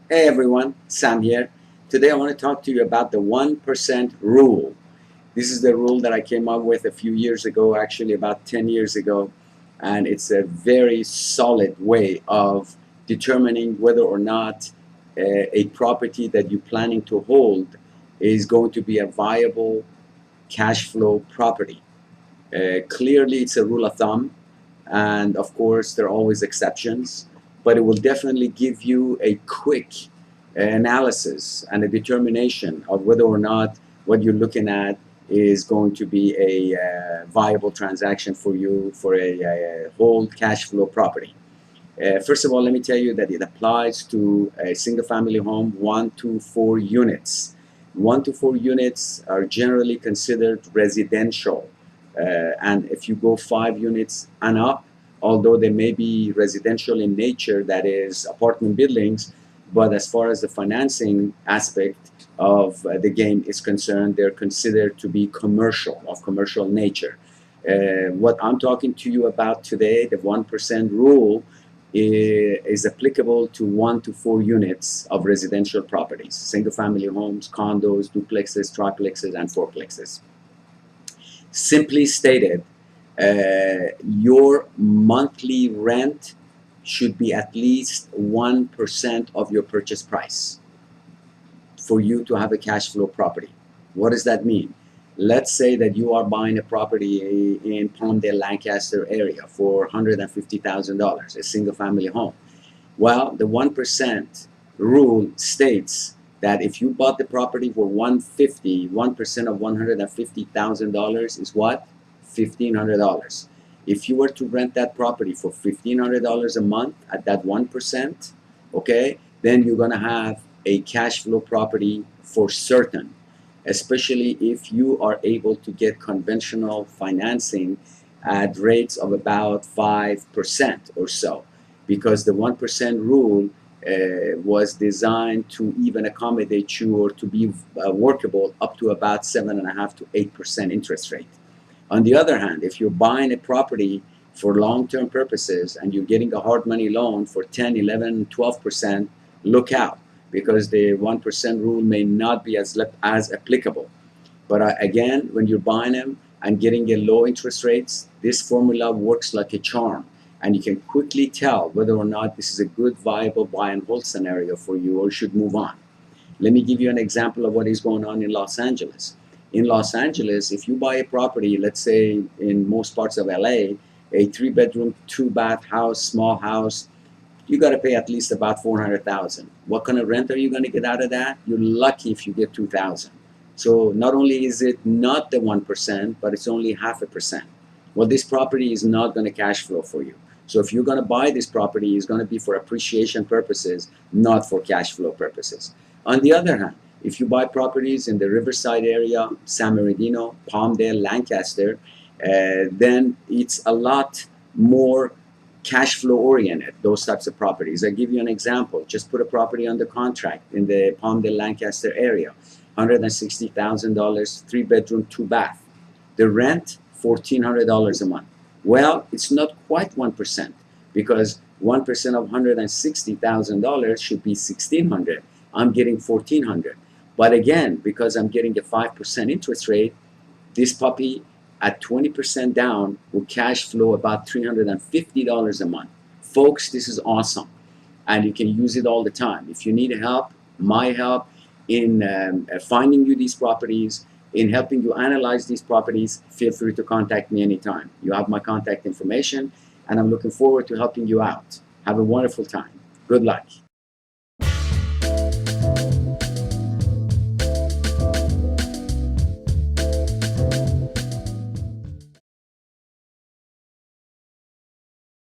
Hey everyone, Sam here. Today I want to talk to you about the 1% rule. This is the rule that I came up with a few years ago, actually about 10 years ago, and it's a very solid way of determining whether or not a property that you're planning to hold is going to be a viable cash flow property. Clearly, it's a rule of thumb, and of course, there are always exceptions, but it will definitely give you a quick analysis and a determination of whether or not what you're looking at is going to be a viable transaction for you for a whole cash flow property. First of all, let me tell you that it applies to a single family home, 1 to 4 units. 1 to 4 units are generally considered residential. And if you go 5 units and up, although they may be residential in nature, that is apartment buildings, but as far as the financing aspect of the game is concerned, they're considered to be commercial, of commercial nature. What I'm talking to you about today, the 1% rule, is applicable to 1 to 4 units of residential properties, single family homes, condos, duplexes, triplexes, and fourplexes. Simply stated, your monthly rent should be at least 1% of your purchase price for you to have a cash flow property. What does that mean? Let's say that you are buying a property in Palmdale, Lancaster area for $150,000, a single family home. Well, the 1% rule states that if you bought the property for $150,000, 1% of $150,000 is what? $1,500. If you were to rent that property for $1,500 a month at that 1%, okay, then you're going to have a cash flow property for certain, especially if you are able to get conventional financing at rates of about 5% or so, because the 1% rule was designed to even accommodate you or to be workable up to about 7.5 to 8% interest rate. On the other hand, if you're buying a property for long-term purposes and you're getting a hard money loan for 10, 11, 12%, look out, because the 1% rule may not be as applicable. But again, when you're buying them and getting a low interest rates, this formula works like a charm, and you can quickly tell whether or not this is a good, viable buy and hold scenario for you or should move on. Let me give you an example of what is going on in Los Angeles. In Los Angeles, if you buy a property, let's say in most parts of LA, a 3-bedroom, 2-bath house, small house, you got to pay at least about $400,000. What kind of rent are you going to get out of that? You're lucky if you get $2,000. So not only is it not the 1%, but it's only 0.5%. Well, this property is not going to cash flow for you. So if you're going to buy this property, it's going to be for appreciation purposes, not for cash flow purposes. On the other hand, if you buy properties in the Riverside area, San Bernardino, Palmdale, Lancaster, then it's a lot more cash flow oriented, those types of properties. I'll give you an example. Just put a property under contract in the Palmdale, Lancaster area, $160,000, 3-bedroom, 2-bath. The rent, $1,400 a month. Well, it's not quite 1%, because 1% of $160,000 should be $1,600. I'm getting $1,400. But again, because I'm getting a 5% interest rate, this puppy at 20% down will cash flow about $350 a month. Folks, this is awesome, and you can use it all the time. If you need help, my help in finding you these properties, in helping you analyze these properties, feel free to contact me anytime. You have my contact information, and I'm looking forward to helping you out. Have a wonderful time. Good luck.